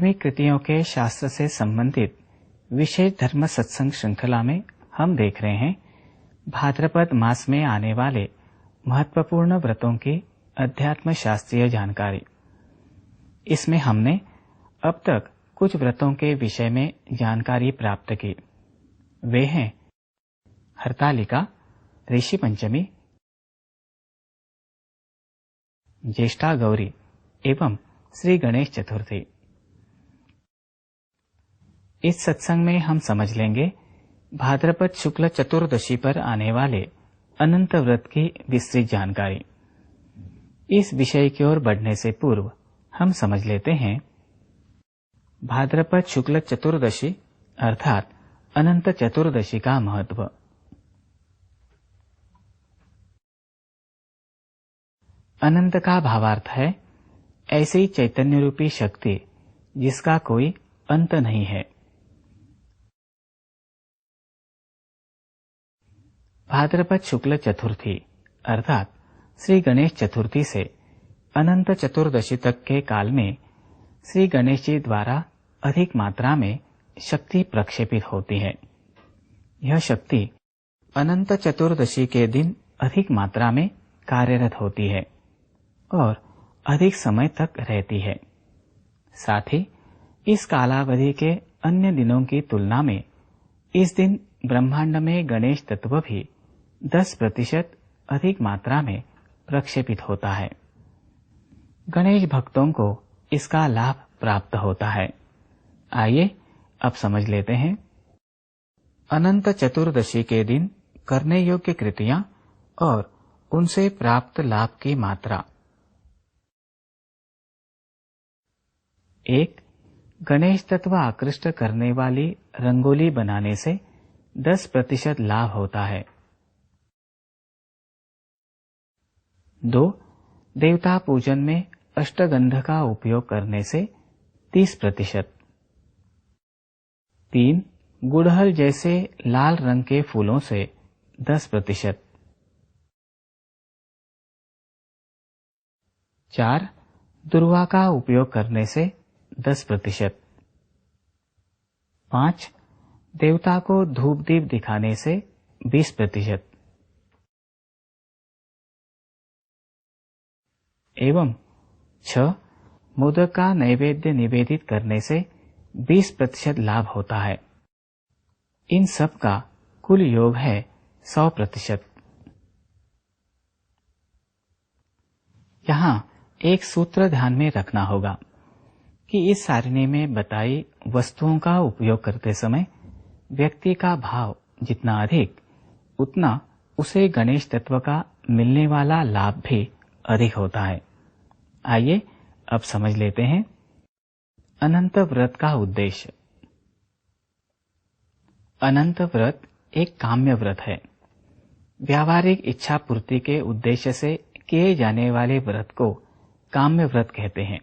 धार्मिक कृतियों के शास्त्र से संबंधित विशेष धर्म सत्संग श्रृंखला में हम देख रहे हैं भाद्रपद मास में आने वाले महत्वपूर्ण व्रतों की अध्यात्म शास्त्रीय जानकारी। इसमें हमने अब तक कुछ व्रतों के विषय में जानकारी प्राप्त की। वे हैं हरतालिका, ऋषि पंचमी, ज्येष्ठा गौरी एवं श्री गणेश चतुर्थी। इस सत्संग में हम समझ लेंगे भाद्रपद शुक्ल चतुर्दशी पर आने वाले अनंत व्रत की विस्तृत जानकारी। इस विषय की ओर बढ़ने से पूर्व हम समझ लेते हैं भाद्रपद शुक्ल चतुर्दशी अर्थात अनंत चतुर्दशी का महत्व। अनंत का भावार्थ है ऐसी चैतन्य रूपी शक्ति जिसका कोई अंत नहीं है। भाद्रपद शुक्ल चतुर्थी अर्थात श्री गणेश चतुर्थी से अनंत चतुर्दशी तक के काल में श्री गणेश जी द्वारा अधिक मात्रा में शक्ति प्रक्षेपित होती है। यह शक्ति अनंत चतुर्दशी के दिन अधिक मात्रा में कार्यरत होती है और अधिक समय तक रहती है। साथ ही इस कालावधि के अन्य दिनों की तुलना में इस दिन ब्रह्मांड में गणेश तत्व भी 10% अधिक मात्रा में प्रक्षेपित होता है। गणेश भक्तों को इसका लाभ प्राप्त होता है। आइए अब समझ लेते हैं अनंत चतुर्दशी के दिन करने योग्य कृतियां और उनसे प्राप्त लाभ की मात्रा। 1. गणेश तत्व आकृष्ट करने वाली रंगोली बनाने से 10% लाभ होता है। 2. देवता पूजन में अष्टगंध का उपयोग करने से 30%। 3. गुड़हल जैसे लाल रंग के फूलों से 10%। 4. दुर्वा का उपयोग करने से 10%। 5. देवता को धूप दीप दिखाने से 20%। एवं 6. मोदक का नैवेद्य निवेदित करने से 20% लाभ होता है। इन सब का कुल योग है 100%। यहाँ एक सूत्र ध्यान में रखना होगा कि इस सारणी में बताई वस्तुओं का उपयोग करते समय व्यक्ति का भाव जितना अधिक उतना उसे गणेश तत्व का मिलने वाला लाभ भी अधिक होता है। आइए अब समझ लेते हैं अनंत व्रत का उद्देश्य। अनंत व्रत एक काम्य व्रत है। व्यावहारिक इच्छा पूर्ति के उद्देश्य से किए जाने वाले व्रत को काम्य व्रत कहते हैं।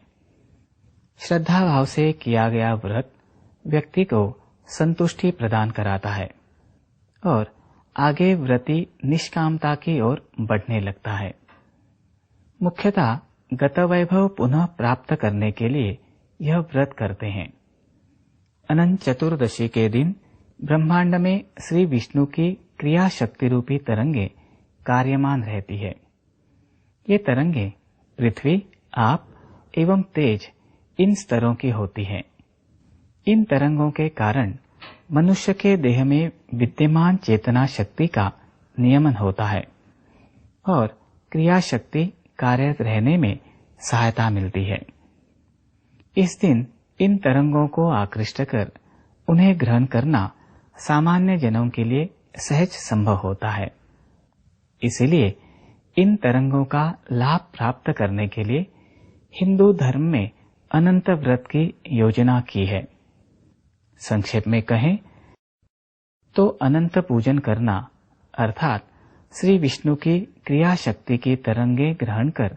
श्रद्धा भाव से किया गया व्रत व्यक्ति को संतुष्टि प्रदान कराता है और आगे व्रती निष्कामता की ओर बढ़ने लगता है। मुख्यतः गत वैभव पुनः प्राप्त करने के लिए यह व्रत करते हैं। अनंत चतुर्दशी के दिन ब्रह्मांड में श्री विष्णु की क्रिया शक्ति रूपी तरंगे कार्यमान रहती है। ये तरंगे पृथ्वी, आप एवं तेज इन स्तरों की होती है। इन तरंगों के कारण मनुष्य के देह में विद्यमान चेतना शक्ति का नियमन होता है और क्रिया शक्ति कार्यरत रहने में सहायता मिलती है। इस दिन इन तरंगों को आकृष्ट कर उन्हें ग्रहण करना सामान्य जनों के लिए सहज संभव होता है। इसलिए इन तरंगों का लाभ प्राप्त करने के लिए हिंदू धर्म में अनंत व्रत की योजना की है। संक्षेप में कहें तो अनंत पूजन करना अर्थात श्री विष्णु की क्रिया शक्ति की तरंगे ग्रहण कर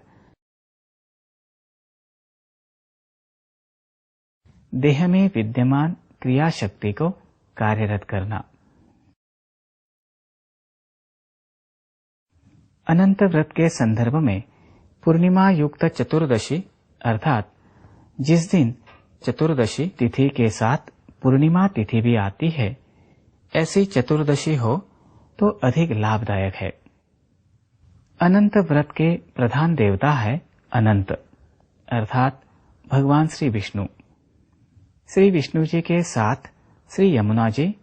देह में विद्यमान क्रिया शक्ति को कार्यरत करना। अनंत व्रत के संदर्भ में पूर्णिमा युक्त चतुर्दशी अर्थात जिस दिन चतुर्दशी तिथि के साथ पूर्णिमा तिथि भी आती है, ऐसी चतुर्दशी हो तो अधिक लाभदायक है। अनंत व्रत के प्रधान देवता है अनंत, अर्थात भगवान श्री विष्णु। श्री विष्णु जी के साथ श्री यमुना जी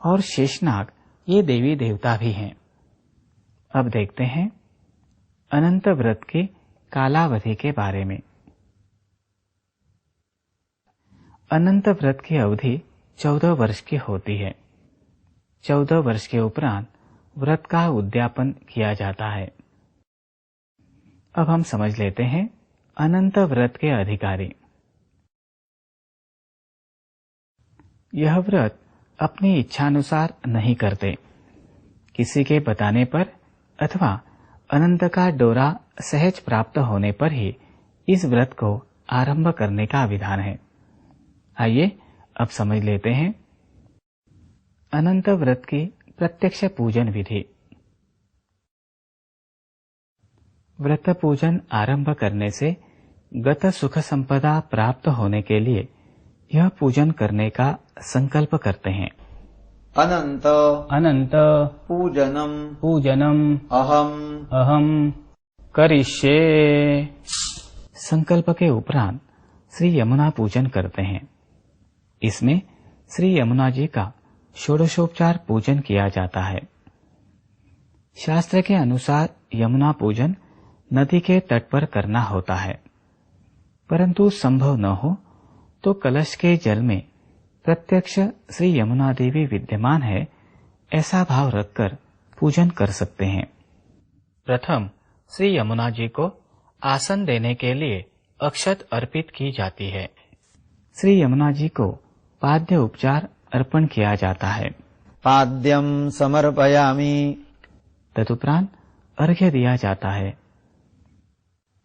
और शेषनाग ये देवी देवता भी हैं। अब देखते हैं अनंत व्रत की कालावधि के बारे में। अनंत व्रत की अवधि 14 वर्ष की होती है। 14 वर्ष के उपरांत व्रत का उद्यापन किया जाता है। अब हम समझ लेते हैं अनंत व्रत के अधिकारी। यह व्रत अपनी इच्छानुसार नहीं करते। किसी के बताने पर अथवा अनंत का डोरा सहज प्राप्त होने पर ही इस व्रत को आरंभ करने का विधान है। आइए अब समझ लेते हैं अनंत व्रत की प्रत्यक्ष पूजन विधि। व्रत पूजन आरंभ करने से गत सुख संपदा प्राप्त होने के लिए यह पूजन करने का संकल्प करते हैं। अनंत अनंत पूजनम पूजनम अहम अहम करिष्ये। संकल्प के उपरांत श्री यमुना पूजन करते हैं। इसमें श्री यमुना जी का षोडशोपचार पूजन किया जाता है। शास्त्र के अनुसार यमुना पूजन नदी के तट पर करना होता है, परंतु संभव न हो तो कलश के जल में प्रत्यक्ष श्री यमुना देवी विद्यमान है ऐसा भाव रखकर पूजन कर सकते हैं। प्रथम श्री यमुना जी को आसन देने के लिए अक्षत अर्पित की जाती है। श्री यमुना जी को पाद्य उपचार अर्पण किया जाता है। पाद्यम समर्पयामि। तदुपरांत अर्घ्य दिया जाता है।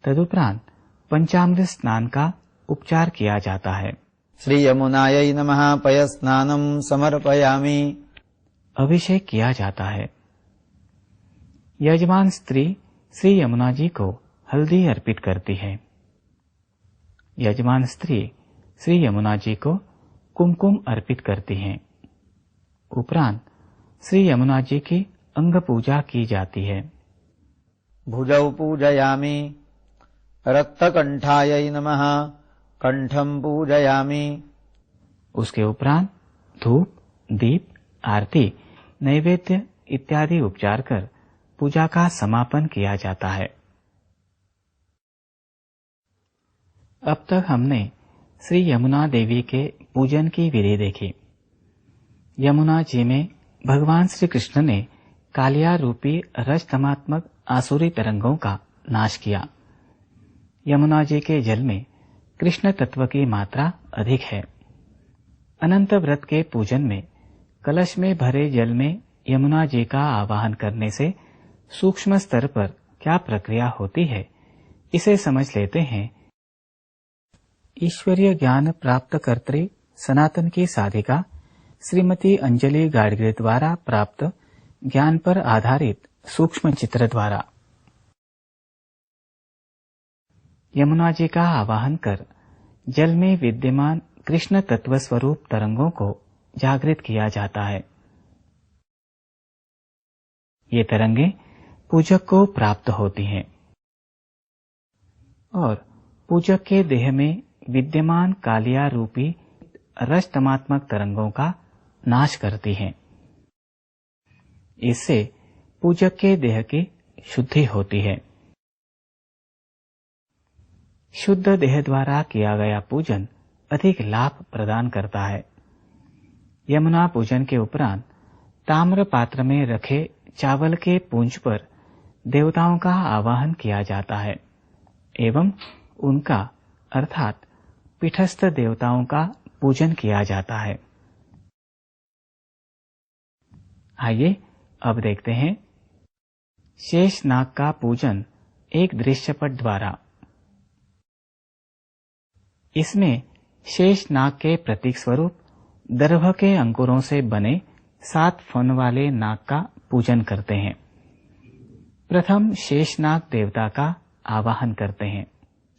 तदुपरांत पंचामृत स्नान का उपचार किया जाता है। श्री यमुनायै नमः पयस्नानं समर्पयामि। अभिषेक किया जाता है। यजमान स्त्री श्री यमुना जी को हल्दी अर्पित करती है। यजमान स्त्री श्री यमुना जी को कुमकुम अर्पित करती हैं। उपरांत श्री यमुना जी की अंग पूजा की जाती है। भुजौ पूजयामि। रक्तकंठायै नमः कंठम पूजयामि। उसके उपरांत धूप, दीप, आरती, नैवेद्य इत्यादि उपचार कर पूजा का समापन किया जाता है। अब तक हमने श्री यमुना देवी के पूजन की विधि देखी। यमुना जी में भगवान श्री कृष्ण ने कालिया रूपी रजतमात्मक आसुरी तरंगों का नाश किया। यमुना जी के जल में कृष्ण तत्व की मात्रा अधिक है। अनंत व्रत के पूजन में कलश में भरे जल में यमुना जी का आवाहन करने से सूक्ष्म स्तर पर क्या प्रक्रिया होती है, इसे समझ लेते हैं। ईश्वरीय ज्ञान प्राप्त कर्त्री सनातन की साधिका श्रीमती अंजलि गाडगिल द्वारा प्राप्त ज्ञान पर आधारित सूक्ष्म चित्र द्वारा यमुना जी का आवाहन कर जल में विद्यमान कृष्ण तत्व स्वरूप तरंगों को जागृत किया जाता है। ये तरंगे पूजक को प्राप्त होती हैं और पूजक के देह में विद्यमान कालिया रूपी रजतमात्मक तरंगों का नाश करती हैं। इससे पूजक के देह की शुद्धि होती है। शुद्ध देह द्वारा किया गया पूजन अधिक लाभ प्रदान करता है। यमुना पूजन के उपरांत ताम्र पात्र में रखे चावल के पूंज पर देवताओं का आवाहन किया जाता है एवं उनका अर्थात पीठस्थ देवताओं का पूजन किया जाता है। आइए अब देखते हैं शेष नाग का पूजन एक दृश्यपट द्वारा। इसमें शेष नाग के प्रतीक स्वरूप दर्भ के अंकुरों से बने 7 फन वाले नाग का पूजन करते हैं। प्रथम शेष नाग देवता का आवाहन करते हैं।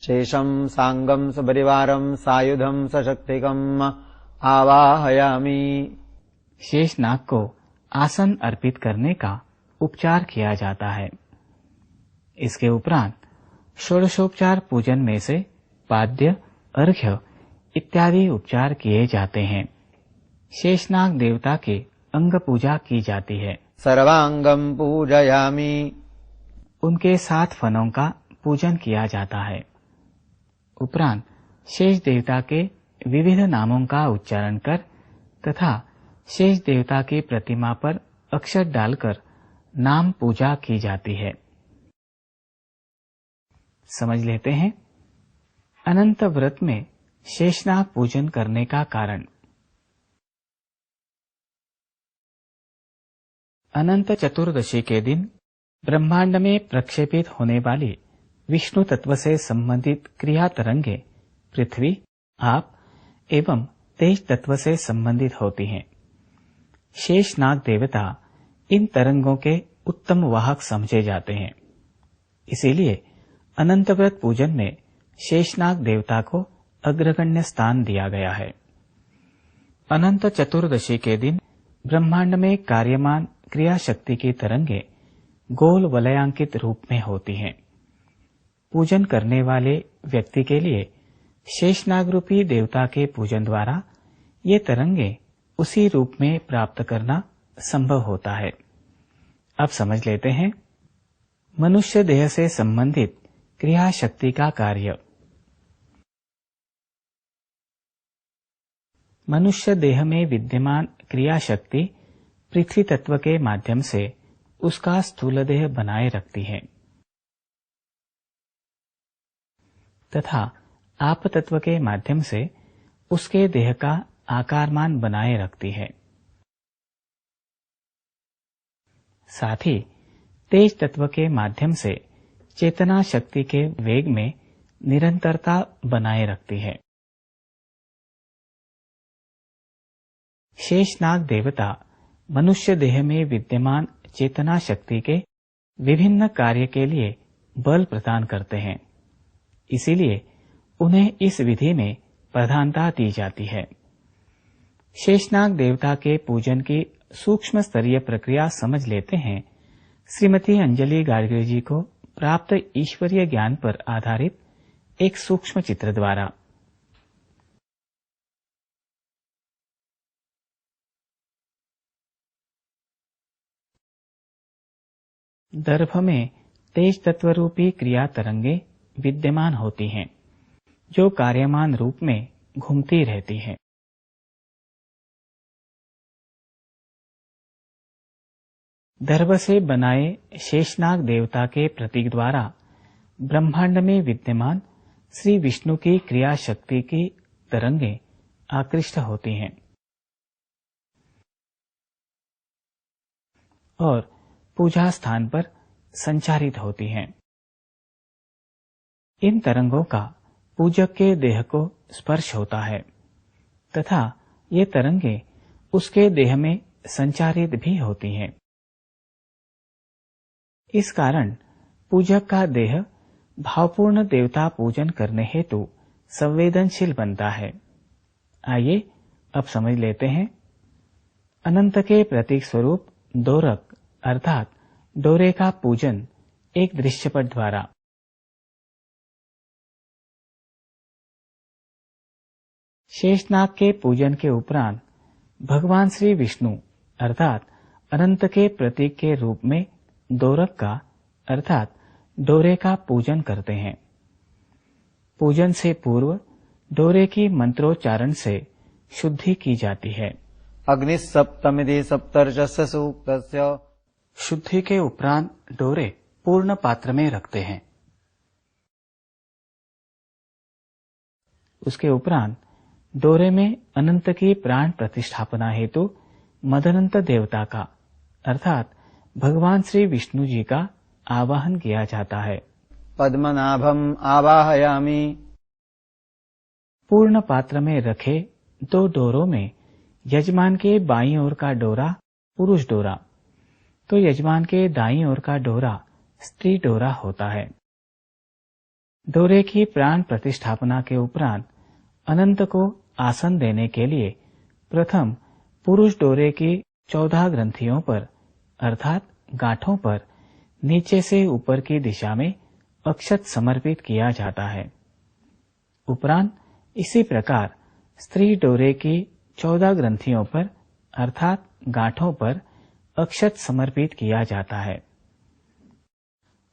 शेषम् साङ्गम् सपरिवारम् सायुधम् सशक्तिकम् आवाहयामि। शेष नाग को आसन अर्पित करने का उपचार किया जाता है। इसके उपरांत षोडशोपचार पूजन में से पाद्य, अर्घ्य इत्यादि उपचार किए जाते हैं। शेषनाग देवता के अंग पूजा की जाती है। सर्वांगम् पूजयामि। उनके 7 फनों का पूजन किया जाता है। उपरांत शेष देवता के विविध नामों का उच्चारण कर तथा शेष देवता की प्रतिमा पर अक्षत डालकर नाम पूजा की जाती है। समझ लेते हैं अनंत व्रत में शेषनाग पूजन करने का कारण। अनंत चतुर्दशी के दिन ब्रह्मांड में प्रक्षेपित होने वाली विष्णु तत्व से संबंधित क्रिया तरंगे पृथ्वी, आप एवं तेज तत्व से संबंधित होती हैं। शेषनाग देवता इन तरंगों के उत्तम वाहक समझे जाते हैं। इसीलिए अनंत व्रत पूजन में शेषनाग देवता को अग्रगण्य स्थान दिया गया है। अनंत चतुर्दशी के दिन ब्रह्मांड में कार्यमान क्रिया शक्ति की तरंगे गोल वलयांकित रूप में होती हैं। पूजन करने वाले व्यक्ति के लिए शेषनाग रूपी देवता के पूजन द्वारा ये तरंगे उसी रूप में प्राप्त करना संभव होता है। अब समझ लेते हैं मनुष्य देह से संबंधित क्रिया शक्ति का कार्य। मनुष्य देह में विद्यमान क्रिया शक्ति पृथ्वी तत्व के माध्यम से उसका स्थूल देह बनाए रखती है तथा आप तत्व के माध्यम से उसके देह का आकारमान बनाए रखती है। साथ ही तेज तत्व के माध्यम से चेतना शक्ति के वेग में निरंतरता बनाए रखती है। शेषनाग देवता मनुष्य देह में विद्यमान चेतना शक्ति के विभिन्न कार्य के लिए बल प्रदान करते हैं। इसीलिए उन्हें इस विधि में प्रधानता दी जाती है। शेषनाग देवता के पूजन की सूक्ष्म स्तरीय प्रक्रिया समझ लेते हैं श्रीमती अंजलि गाडगिल जी को प्राप्त ईश्वरीय ज्ञान पर आधारित एक सूक्ष्म चित्र द्वारा। दर्भ में तेज तत्व रूपी क्रिया तरंगे विद्यमान होती हैं, जो कार्यमान रूप में घूमती रहती हैं। दर्भ से बनाए शेषनाग देवता के प्रतीक द्वारा ब्रह्मांड में विद्यमान श्री विष्णु की क्रिया शक्ति की तरंगे आकृष्ट होती हैं और पूजा स्थान पर संचारित होती हैं। इन तरंगों का पूजक के देह को स्पर्श होता है तथा ये तरंगे उसके देह में संचारित भी होती हैं। इस कारण पूजक का देह भावपूर्ण देवता पूजन करने हेतु संवेदनशील बनता है। आइए अब समझ लेते हैं अनंत के प्रतीक स्वरूप दोरक अर्थात डोरे का पूजन एक दृश्यपट द्वारा। शेषनाग के पूजन के उपरांत भगवान श्री विष्णु अर्थात अनंत के प्रतीक के रूप में दोरक का अर्थात डोरे का पूजन करते हैं। पूजन से पूर्व डोरे की मंत्रोच्चारण से शुद्धि की जाती है। अग्निसप्तमिति सप्तर्षस्य सूक्तस्य। शुद्धि के उपरांत डोरे पूर्ण पात्र में रखते हैं। उसके उपरांत डोरे में अनंत की प्राण प्रतिष्ठापना हेतु मदनंत देवता का अर्थात भगवान श्री विष्णु जी का आवाहन किया जाता है। पद्मनाभम आवाहयामि। पूर्ण पात्र में रखे 2 डोरों में यजमान के बाईं ओर का डोरा पुरुष डोरा तो यजमान के दाईं ओर का डोरा स्त्री डोरा होता है। डोरे की प्राण प्रतिष्ठापना के उपरांत अनंत को आसन देने के लिए प्रथम पुरुष डोरे की 14 ग्रंथियों पर अर्थात गांठों पर नीचे से ऊपर की दिशा में अक्षत समर्पित किया जाता है। उपरांत इसी प्रकार स्त्री डोरे की 14 ग्रंथियों पर अर्थात गांठों पर अक्षत समर्पित किया जाता है।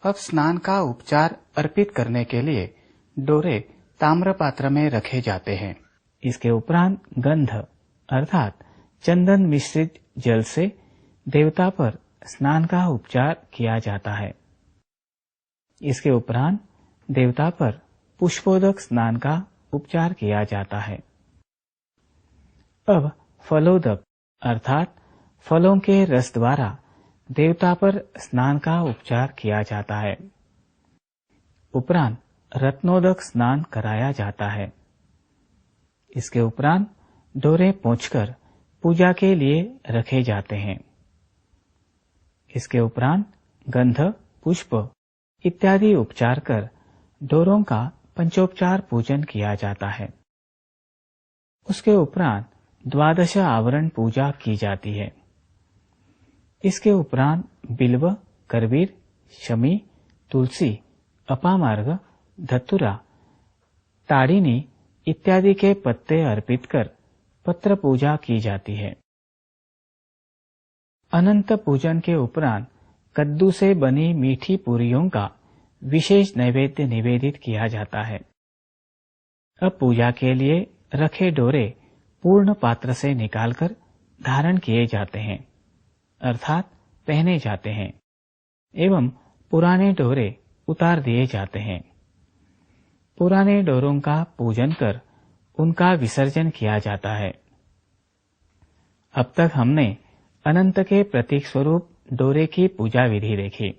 अब स्नान का उपचार अर्पित करने के लिए डोरे ताम्र पात्र में रखे जाते हैं। इसके उपरांत गंध अर्थात चंदन मिश्रित जल से देवता पर स्नान का उपचार किया जाता है। इसके उपरांत देवता पर पुष्पोदक स्नान का उपचार किया जाता है। अब फलोदक अर्थात फलों के रस द्वारा देवता पर स्नान का उपचार किया जाता है। उपरांत रत्नोदक स्नान कराया जाता है। इसके उपरांत डोरे पोंछकर पूजा के लिए रखे जाते हैं। इसके उपरांत गंध पुष्प इत्यादि उपचार कर डोरों का पंचोपचार पूजन किया जाता है। उसके उपरांत 12 आवरण पूजा की जाती है। इसके उपरांत बिल्व, करवीर, शमी, तुलसी, अपामार्ग, धतुरा, ताड़िनी इत्यादि के पत्ते अर्पित कर पत्र पूजा की जाती है। अनंत पूजन के उपरांत कद्दू से बनी मीठी पूरियों का विशेष नैवेद्य निवेदित किया जाता है। अब पूजा के लिए रखे डोरे पूर्ण पात्र से निकालकर धारण किए जाते हैं अर्थात पहने जाते हैं एवं पुराने डोरे उतार दिए जाते हैं। पुराने डोरों का पूजन कर उनका विसर्जन किया जाता है। अब तक हमने अनंत के प्रतीक स्वरूप डोरे की पूजा विधि देखी।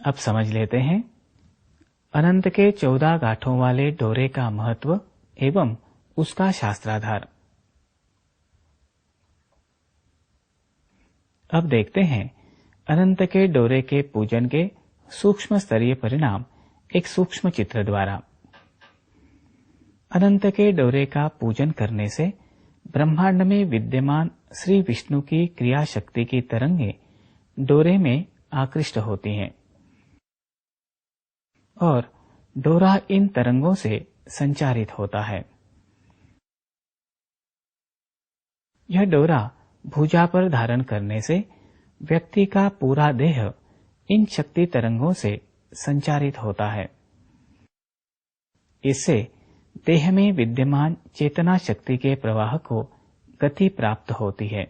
अब समझ लेते हैं अनंत के 14 गांठों वाले डोरे का महत्व एवं उसका शास्त्राधार। अब देखते हैं अनंत के डोरे के पूजन के सूक्ष्म स्तरीय परिणाम एक सूक्ष्म चित्र द्वारा। अनंत के डोरे का पूजन करने से ब्रह्मांड में विद्यमान श्री विष्णु की क्रिया शक्ति की तरंगे डोरे में आकृष्ट होती हैं और डोरा इन तरंगों से संचारित होता है। यह डोरा भुजा पर धारण करने से व्यक्ति का पूरा देह इन शक्ति तरंगों से संचारित होता है। इससे देह में विद्यमान चेतना शक्ति के प्रवाह को गति प्राप्त होती है।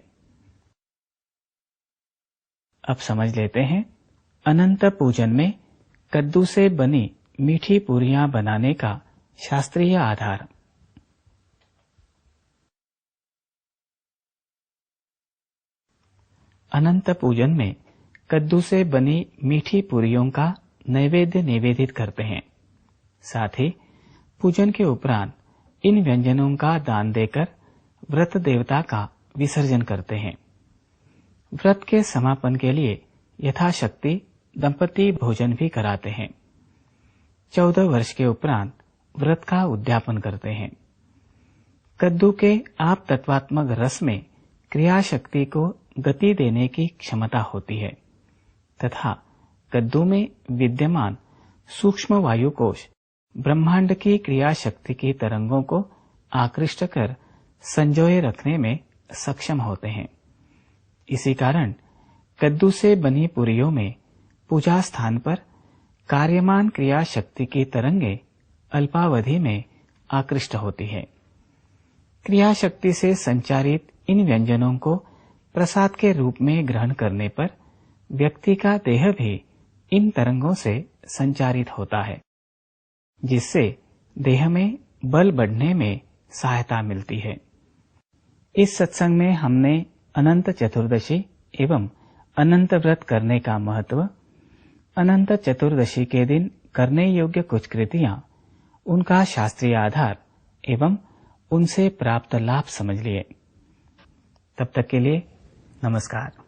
अब समझ लेते हैं अनंत पूजन में कद्दू से बनी मीठी पूरियां बनाने का शास्त्रीय आधार। अनंत पूजन में कद्दू से बनी मीठी पूरियों का नैवेद्य निवेदित करते हैं। साथ ही पूजन के उपरांत इन व्यंजनों का दान देकर व्रत देवता का विसर्जन करते हैं। व्रत के समापन के लिए यथाशक्ति दंपति भोजन भी कराते हैं। 14 वर्ष के उपरांत व्रत का उद्यापन करते हैं। कद्दू के आप तत्वात्मक रस में क्रिया शक्ति को गति देने की क्षमता होती है तथा कद्दू में विद्यमान सूक्ष्म वायु कोश ब्रह्मांड की क्रिया शक्ति की तरंगों को आकृष्ट कर संजोए रखने में सक्षम होते हैं। इसी कारण कद्दू से बनी पुरियों में पूजा स्थान पर कार्यमान क्रिया शक्ति की तरंगे अल्पावधि में आकृष्ट होती है। क्रिया शक्ति से संचारित इन व्यंजनों को प्रसाद के रूप में ग्रहण करने पर व्यक्ति का देह भी इन तरंगों से संचारित होता है, जिससे देह में बल बढ़ने में सहायता मिलती है। इस सत्संग में हमने अनंत चतुर्दशी एवं अनंत व्रत करने का महत्व, अनंत चतुर्दशी के दिन करने योग्य कुछ कृतियां, उनका शास्त्रीय आधार एवं उनसे प्राप्त लाभ समझ लिए। तब तक के लिए नमस्कार।